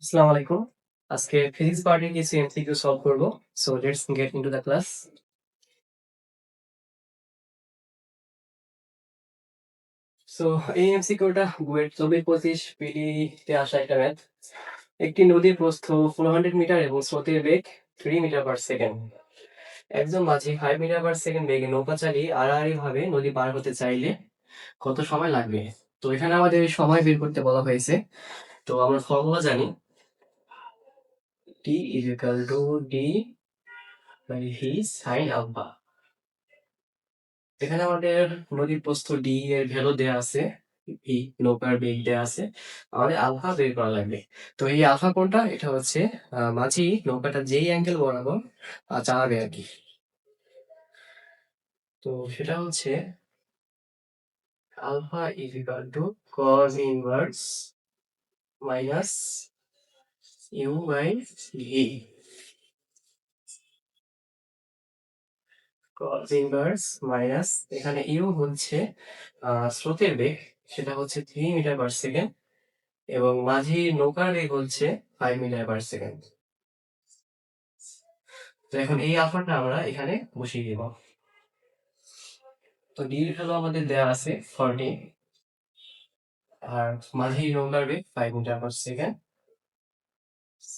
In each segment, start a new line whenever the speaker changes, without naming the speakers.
আসসালামু আলাইকুম। আজকে ফিজিক্স পার্টের কিছু এমসিকিউ সলভ করব। So let's get into the class. So এই এমসিকিউটা বুয়েট ২৪-২৫ পিডি আসা একটা ম্যাথ। একটি নদীর প্রস্থ 400 মিটার এবং স্রোতের বেগ 3 মিটার পার সেকেন্ড। একজন মাঝি 5 মিটার পার সেকেন্ড বেগে নৌকা চালিয়ে আড়াআড়ি ভাবে নদী পার হতে চাইলে কত সময় লাগবে? তো এখানে আমাদের সময় বের করতে বলা হয়েছে। তো আমরা ফর্মুলা জানি T is equal to D by V sine alpha. এখানে আমাদের নদীর প্রস্থ ডি এর ভ্যালু দেয়া আছে, ভি নৌকার বেগ দেয়া আছে। আমাদের আলফা বের করা লাগবে। তো এই আলফা কোনটা? এটা হচ্ছে মাঝি নৌকাটা যেই অ্যাঙ্গেল বরাবর চালাবে আর কি। তো সেটা হচ্ছে alpha is equal to cos inverse minus u by v. Cos inverse minus এখানে ইউ হচ্ছে স্রোতের বেগ, সেটা হচ্ছে 3 মিটার পার সেকেন্ড এবং মাঝি নৌকার বেগ হচ্ছে 5 মিটার পার সেকেন্ড। তো এখন এই আলফাটা আমরা এখানে বসিয়ে দিব। তো ডি এর ভ্যালু আমাদের দেওয়া আছে 40 আর মাঝি নৌকার বেগ 5 মিটার পার সেকেন্ড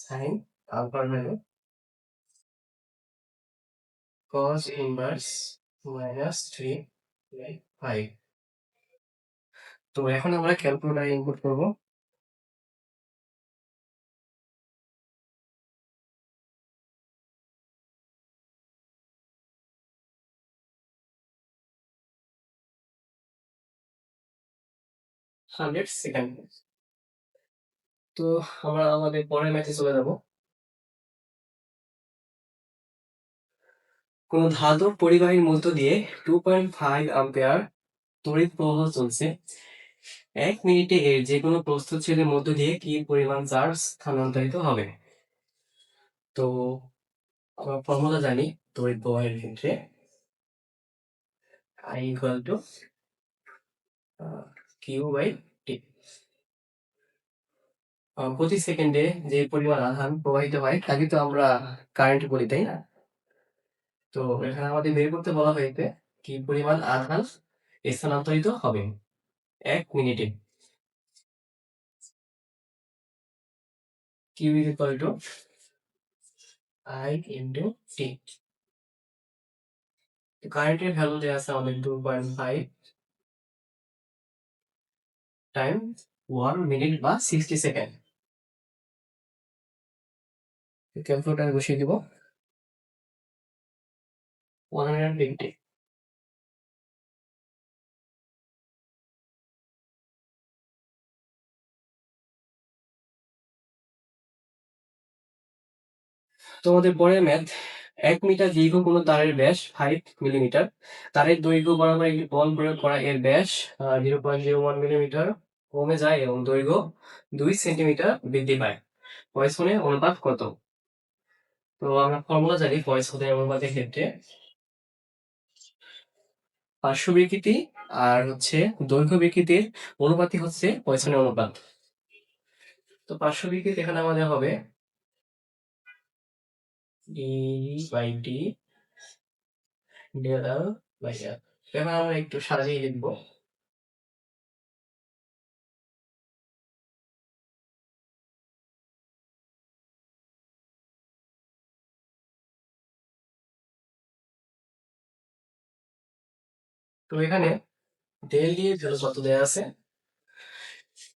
সাইন আলফার value cos inverse minus 3 by 5। তো এখন আমরা ক্যালকুলেটর ইনপুট করব। Hundred second. তো আমরা আমাদের পরের ম্যাথে চলে যাব। কোন ধাতব পরিবাহীর মধ্য দিয়ে 2.5 অ্যাম্পিয়ার তড়িৎ প্রবাহ চলছে। 1 মিনিটে এর যে কোনো প্রস্থচ্ছেদের মধ্য দিয়ে কি পরিমাণ চার্জ স্থানান্তরিত হবে? তো আমরা ফর্মুলা জানি তড়িৎ প্রবাহের ক্ষেত্রে I equal to Q by T। প্রতি সেকেন্ডে যে পরিমাণ আধান প্রবাহিত হয় তাকে তো আমরা কারেন্ট বলি, তাই না? তো এখানে আমাদের বের করতে বলা হয়েছে কি পরিমাণ আধান স্থানান্তরিত হবে 1 মিনিটে। Q is equal to I into T। তো কারেন্টের ভ্যালু দেওয়া আছে আমাদের 2.5 টাইম 1 মিনিট বা 60 সেকেন্ড। ক্যালকুলেটরে বসিয়ে দিব 120। তোমাদের পরের ম্যাথ 1 মিটার দীর্ঘ কোনো তারের ব্যাস 5 মিলিমিটার। তারের দৈর্ঘ্য বরাবর একটি বল প্রয়োগ করা এর ব্যাস 0.01 মিলিমিটার কমে যায় এবং দৈর্ঘ্য 2 সেন্টিমিটার বৃদ্ধি পায়। পয়সনের অনুপাত কত? তো আমরা ফর্মুলা জানি পয়সনের অনুপাতের ক্ষেত্রে পার্শ্ব বিকৃতি আর হচ্ছে দৈর্ঘ্য বিকৃতির অনুপাতই হচ্ছে পয়সনের অনুপাত। তো পার্শ্ব বিকৃতি এখানে আমাদের হবে d by d del l by l. এবার আমরা একটু সাজিয়ে লিখবো। তো এখানে ডেল ডি এর ভ্যালু কত দেওয়া আছে?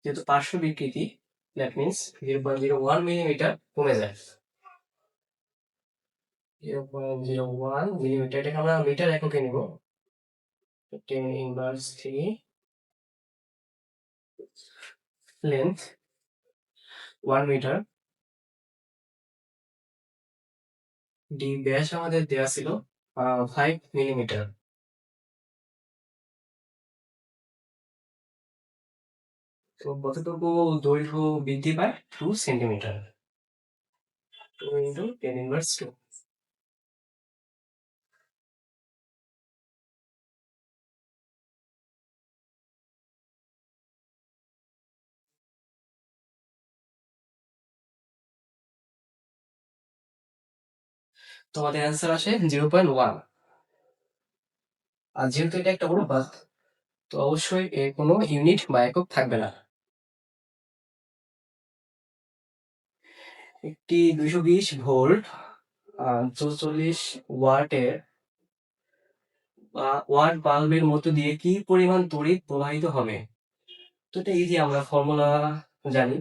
যেহেতু পার্শ্ব বিকৃতি দ্যাট মিনস 0.01 মিলিমিটার কমে যায়। 0.01 মিলিমিটার, এটাকে আমরা মিটার এককে নিব। 10 ইনভার্স 3 লেন্থ 1 মিটার, ডি ব্যাস আমাদের দেওয়া ছিল 5 মিলিমিটার। তো কতটুকু দৈর্ঘ্য বৃদ্ধি পায়? 2 সেন্টিমিটার। 2 into 10 inverse 2। তো আমাদের অ্যান্সার আসে 0.1। আর যেহেতু এটা একটা অনুপাত, তো অবশ্যই এর কোনো ইউনিট বা একক থাকবে না। একটি 220 ভোল্ট 44 ওয়াটের ওয়াট বাল্বের মধ্য দিয়ে কি পরিমাণ তড়িৎ প্রবাহিত হবে? তো এটা ইজি, আমরা ফর্মুলা জানি।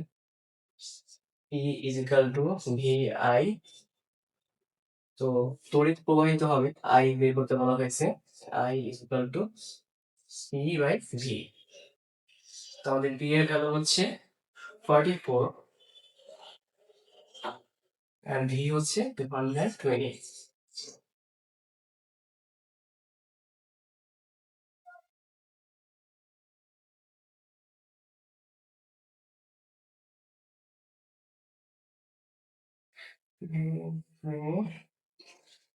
E is equal to VI। তো তড়িৎ প্রবাহিত হবে, I বের করতে বলা হয়েছে। I is equal to C by V। তো আমাদের V এর ভ্যালু হচ্ছে 44 and V হচ্ছে 220। Mm,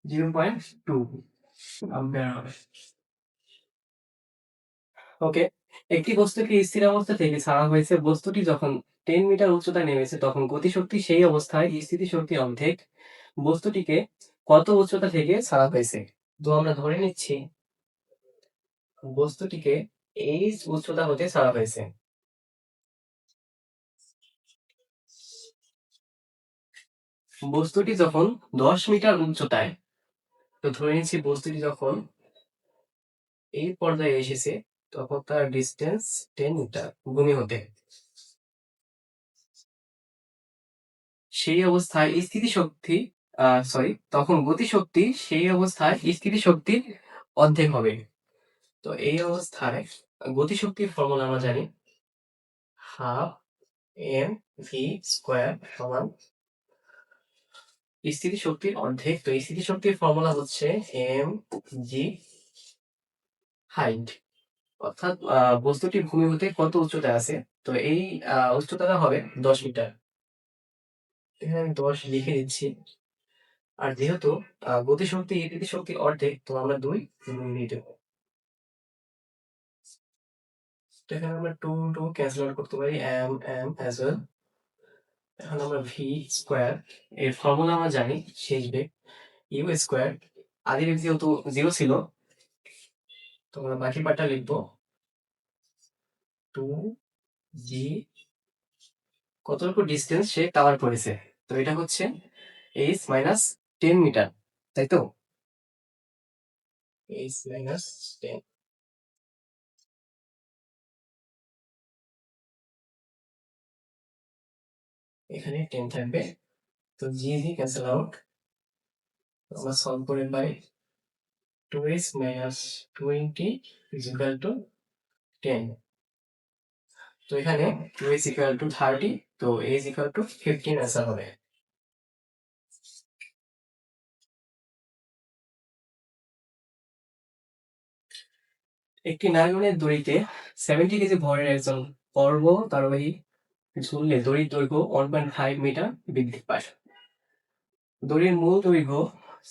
0.2 অ্যাম্পিয়ার হবে। ওকে, একটি বস্তুকে স্থির অবস্থা থেকে ছাড়া হয়েছে। বস্তুটি যখন 10 মিটার উচ্চতায় নেমেছে, তখন গতিশক্তি সেই অবস্থায় স্থিতিশক্তির অর্ধেক। বস্তুটিকে কত উচ্চতা থেকে ছাড়া হয়েছে? তো আমরা ধরে নিচ্ছি বস্তুটিকে এই উচ্চতা হতে ছাড়া হয়েছে। বস্তুটি যখন 10 মিটার উচ্চতায়, তো ধরে নিচ্ছি বস্তুটি যখন এই পর্যায়ে এসেছে, তখন তার ডিস্টেন্স 10 মিটার ভূমি হতে। সেই অবস্থায় স্থিতিশক্তি তখন গতিশক্তি সেই অবস্থায় স্থিতিশক্তির অর্ধেক হবে। তো এই অবস্থায় গতিশক্তির ফর্মুলা আমরা জানি, হাফ এম ভি স্কোয়ার সমান স্থিতিশক্তির অর্ধেক। তো স্থিতিশক্তির ফর্মুলা হচ্ছে এম জি হাইট, অর্থাৎ বস্তুটি ভূমি হতে কত উচ্চতায় আছে। তো এই উচ্চতাটা হবে 10 মিটার। এখানে আমি 10 লিখে দিচ্ছি। আর যেহেতু গতিশক্তি স্থিতিশক্তির অর্ধেক, তো আমরা 2 গুণ দিয়ে দেবো। তো এখানে আমরা 2 2 ক্যান্সেল আউট করতে পারি, এম এম অ্যাজ ওয়েল। এখন আমরা ভি স্কোয়ার এর ফর্মুলা আমরা জানি, শেষ বেগ ইউ স্কোয়ার। আদি বেগ যেহেতু 0 ছিল, তো আমরা বাকি পার্টটা লিখবো 2 জি, কতটুকু ডিস্টেন্স সে কভার করেছে। তো এটা হচ্ছে এইচ মাইনাস 10 মিটার, তাই তো? এইচ মাইনাস 10, এখানে 10 থাকবে। তো জি জি ক্যান্সেল আউট। আমরা সলভ করে পাই 2h minus 20 is equal to 10। তো এখানে 2h equal to 30, তো h equal to 15 आंसर হবে। একটি নাইলনের দড়িতে 70 কেজি ভরের একজন পর্বতারোহী ঝুললে দড়ির দৈর্ঘ্য 1.5 মিটার বৃদ্ধি পায়। দড়ির মূল দৈর্ঘ্য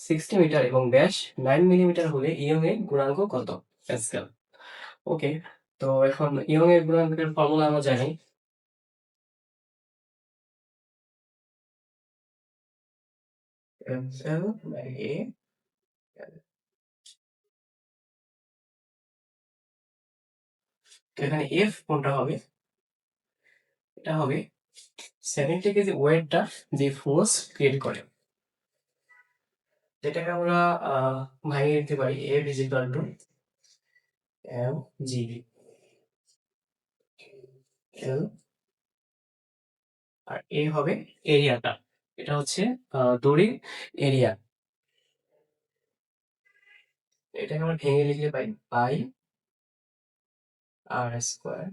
60 মিটার এবং ব্যাস 9 মিলিমিটার হলে ইয়ং এর গুণাঙ্ক কত? প্যাসকেল। ওকে, তো এখন ইয়ং এর গুণাঙ্কের ফর্মুলা আমরা জানি, এল বাই এ। এখানে এফ কোনটা হবে? এটা হবে 70 কেজি ওয়েটটা যে ফোর্স ক্রিয়েট করে, যেটাকে আমরা ভাঙিয়ে দিতে পারি F is equal to M G L, আর এ হবে এরিয়াটা। এটা হচ্ছে দড়ির এরিয়া। এটাকে আমরা ভেঙে লিখলে পাই পাই আর স্কোয়ার।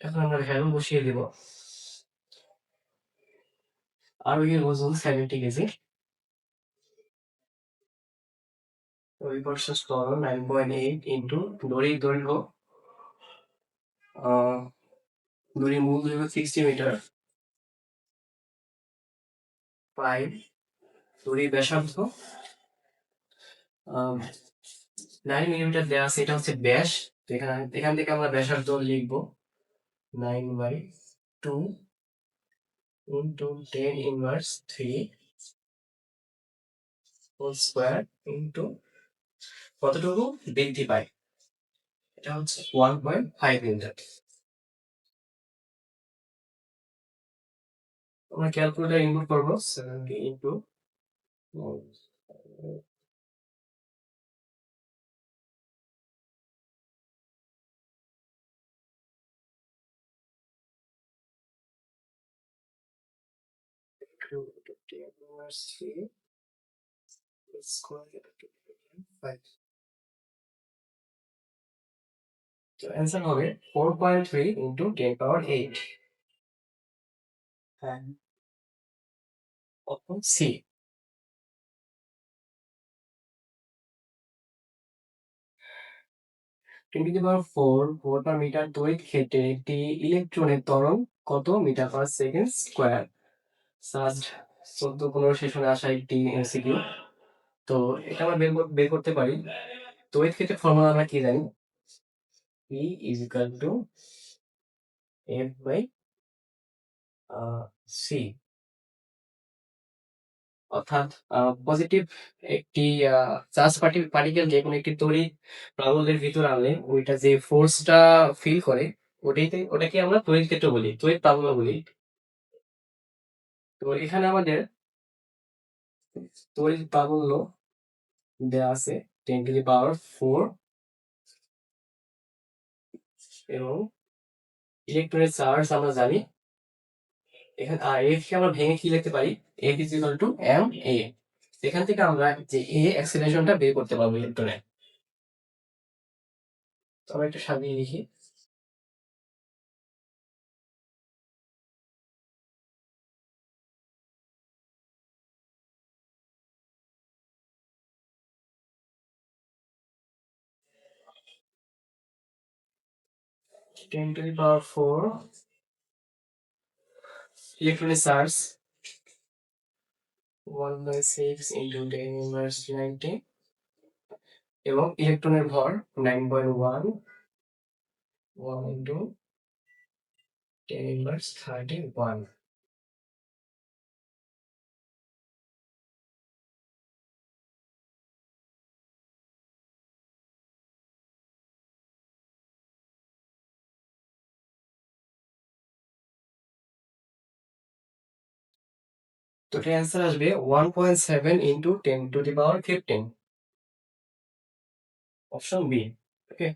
এখন আমরা ভ্যালু বসিয়ে দিব। আরোহীর ওজন 70 কেজি, ওই ভার্সেস ত্বরণ 9.8 ইন্টু দড়ির দৈর্ঘ্য, দড়ির মূল দৈর্ঘ্য 60 মিটার, 5 দড়ির ব্যাসার্ধ 9 মিলিমিটার দেওয়া আছে, এটা হচ্ছে ব্যাস। তো এখান থেকে আমরা ব্যাসার্ধ লিখবো 9/2 into 10 inverse 3 whole square into কতটুকু বৃদ্ধি পায়, এটা হচ্ছে 1.5 মিটার। আমরা ক্যালকুলেটর ইনপুট করবো 70 ইন্টু 10 স্কোয়ার 5। তো অ্যান্সার হবে 4.3 ইন্টু 10 পাওয়ার 8। হ্যাঁ, option C. 10⁴ volt per metre তড়িৎ ক্ষেত্রে একটি ইলেকট্রনের ত্বরণ কত metre per second square. Just 14-15 সেশনে আসা একটি এমসিকিউ। তো এটা আমরা বের করতে পারি। তড়িৎ ক্ষেত্রের ফর্মুলা আমরা কি জানি? E is equal to F by C. অর্থাৎ পজিটিভ একটি চার্জ পার্টিকেল যে কোনো একটি তড়িৎ প্রাবল্যের ভিতর আনলে ওইটা যে ফোর্সটা ফিল করে ওটাকে আমরা তড়িৎ ক্ষেত্র বলি, তড়িৎ প্রাবল্য বলি। তো এখানে আমাদের তড়িৎ প্রাবল্য দেওয়া আছে 10⁴ এবং ইলেকট্রনের চার্জ আমরা জানি এখানে। এফ কে আমরা ভেঙে কি লিখতে পারি? F is equal to M A. এখান থেকে আমরা যে এ অ্যাক্সিলারেশনটা বের করতে পারবো ইলেকট্রনের। তো আমরা একটু সাজিয়ে লিখি। 10⁴ ইলেকট্রনের চার্জ 1/6 ইন্টু 10⁻90 এবং ইলেকট্রনের ভর 9.1 1 ইন্টু 10⁻31। তো এটার অ্যান্সার আসবে 1.7 into 10⁻15। Option B. Okay.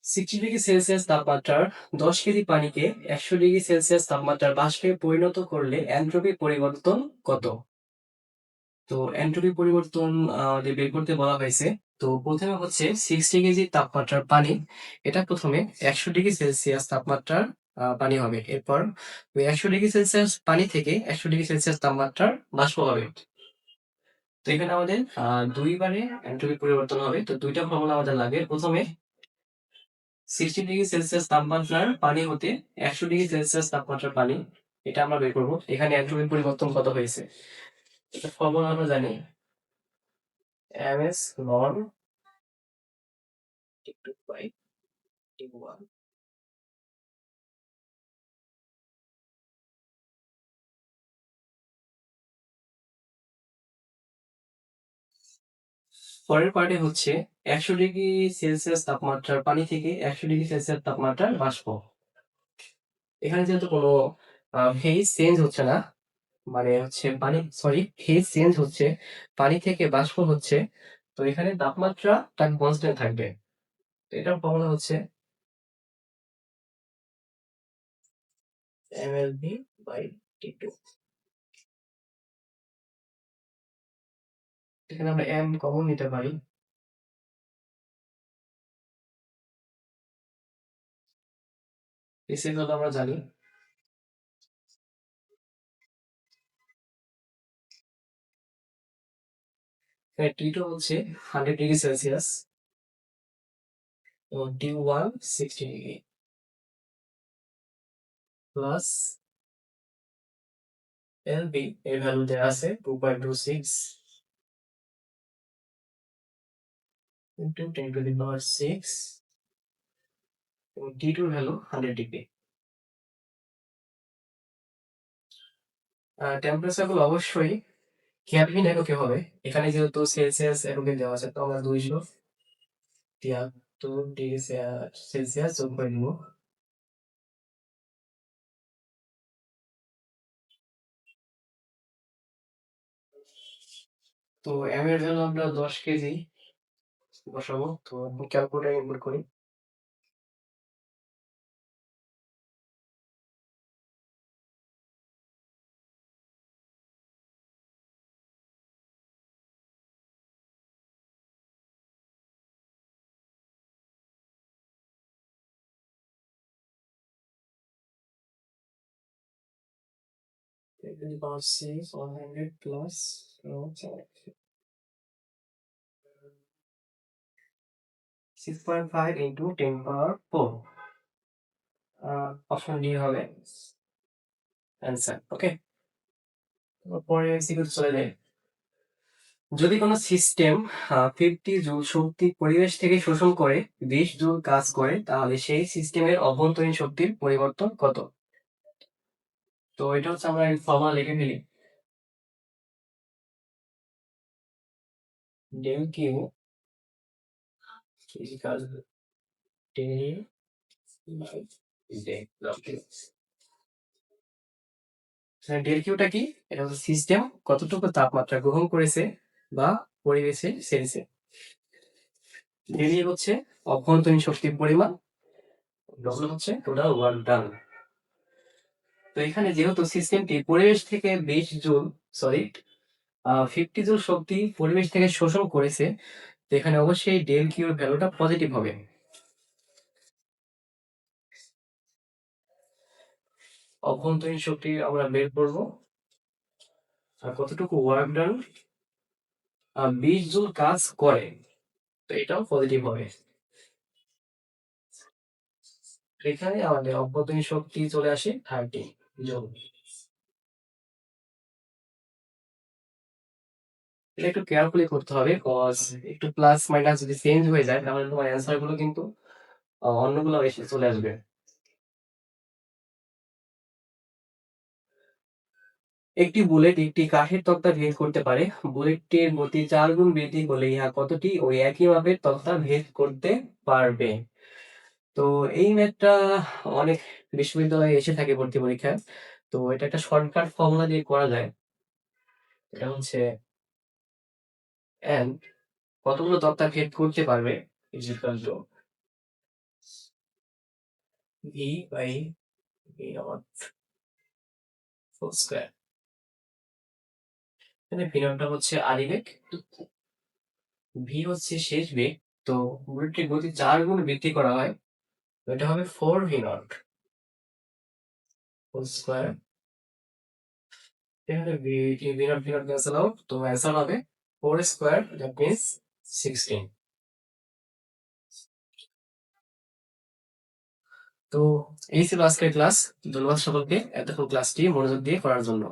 60 degree Celsius তাপমাত্রার 10 কেজি পানিকে 100 ডিগ্রি সেলসিয়াস তাপমাত্রার বাষ্পে পরিণত করলে এনট্রপি পরিবর্তন কত? তো এনট্রপি পরিবর্তন যে বের করতে বলা হয়েছে। তো প্রথমে হচ্ছে 60 কেজি তাপমাত্রার পানি, এটা প্রথমে 100 ডিগ্রি সেলসিয়াস তাপমাত্রার পানি হবে। এরপর ওই 100 ডিগ্রি সেলসিয়াস পানি থেকে 100 ডিগ্রি সেলসিয়াস তাপমাত্রার বাষ্প হবে। তো এখানে আমাদের দুইবারে এনট্রপি পরিবর্তন হবে। তো দুইটা ফর্মুলা আমাদের লাগে। প্রথমে 60 ডিগ্রি সেলসিয়াস তাপমাত্রার পানি হতে 100 ডিগ্রি সেলসিয়াস তাপমাত্রার পানি, এটা আমরা বের করবো। এখানে এনট্রপি পরিবর্তন কত হয়েছে এটা ফর্মুলা আমরা জানি, ms loan T2 by T1। পরের পার্টে হচ্ছে 100 ডিগ্রি সেলসিয়াস তাপমাত্রার পানি থেকে 100 ডিগ্রি সেলসিয়াস তাপমাত্রার বাষ্প। এখানে যেহেতু কোনো ফেজ চেঞ্জ হচ্ছে না, মানে হচ্ছে পানি, সরি, ফেজ চেঞ্জ হচ্ছে, পানি থেকে বাষ্প হচ্ছে, তো এখানে তাপমাত্রাটা কনস্ট্যান্ট থাকবে। তো এটার ফর্মুলা হচ্ছে mLB বাই T2। এখানে আমরা m কমন নিতে পারি। এসে হলো আমরা জানি। এখানে T2 হচ্ছে 100 ডিগ্রি সেলসিয়াস এবং T1 60 ডিগ্রি প্লাস LB এর ভ্যালু দেওয়া আছে 2.26 ইন্টু 10⁶ এবং T2 এর ভ্যালু 100 ডিগ্রি। টেম্পারেচার গুলো অবশ্যই কেলভিন এককে হবে। এখানে যেহেতু সেলসিয়াস এককে দেওয়া আছে, তো আমরা 273 ডিগ্রি সেলসিয়াস যোগ করে দিব। তো এম এর জন্য আমরা 10 কেজি বসাবো। তো ক্যালকুলেটর ইনপুট করি। About 100 plus 6.5 into 10 power 4। Option D হবে অ্যান্সার। ওকে, পরে এক্সিকিউট চলে যায়। যদি কোনো সিস্টেম 50 জুল শক্তি পরিবেশ থেকে শোষণ করে 20 জুল কাজ করে, তাহলে সেই সিস্টেমের অভ্যন্তরীণ শক্তির পরিবর্তন কত? তো এটা হচ্ছে আমরা ফর্মুলা লিখে ফেলি। Del Q equal del by del Q. Del কিউটা কি? এটা হচ্ছে সিস্টেম কতটুকু তাপমাত্রা গ্রহণ করেছে বা পরিবেশে ছেড়েছে। ডেল ই হচ্ছে অভ্যন্তরীণ শক্তির পরিমাণ, ডব্লিউ হচ্ছে টোটাল ওয়ার্ক ডান। তো এখানে যেহেতু সিস্টেমটি পরিবেশ থেকে 50 জুল শক্তি পরিবেশ থেকে শোষণ করেছে, তো এখানে অবশ্যই ডেল কিউর ভ্যালুটা পজিটিভ হবে। অভ্যন্তরীণ শক্তি আমরা বের করব, আর কতটুকু ওয়ার্ক ডান, 20 জুল কাজ করে, তো এটাও পজিটিভ হবে। এখানে আমাদের অভ্যন্তরীণ শক্তি চলে আসে 30 জুল। এটা একটু কেয়ারফুলি করতে হবে, কজ একটু প্লাস মাইনাস যদি চেঞ্জ হয়ে যায়, তাহলে তোমার অ্যান্সার গুলো কিন্তু অন্যগুলো এসে চলে আসবে। একটি বুলেট একটি কাঠের তক্তা ভেদ করতে পারে। বুলেটটির গতি 4 গুণ বৃদ্ধি করলে ইহা কতটি ওই একই মাপের তক্তা ভেদ করতে পারবে? তো এই ম্যাথটা অনেক বিশ্ববিদ্যালয়ে এসে থাকে ভর্তি পরীক্ষায়। তো এটা একটা শর্টকাট ফর্মুলা দিয়ে করা যায়। এটা হচ্ছে n কতগুলো তক্তা ভেদ করতে পারবে is equal to v by v not whole square. এখানে v নটটা হচ্ছে আদি বেগ, v হচ্ছে শেষ বেগ। তো বুলেটটির গতি 4 গুণ বৃদ্ধি করা হয়, তো এটা হবে 4v নট হোল স্কয়ার। এখানে v নট ক্যান্সেল আউট, তো অ্যান্সার হবে 4 স্কয়ার, দ্যাট মিন্স 16। তো এই ছিল আজকের ক্লাস। ধন্যবাদ সকলকে এতক্ষণ ক্লাসটি মনোযোগ দিয়ে করার জন্য।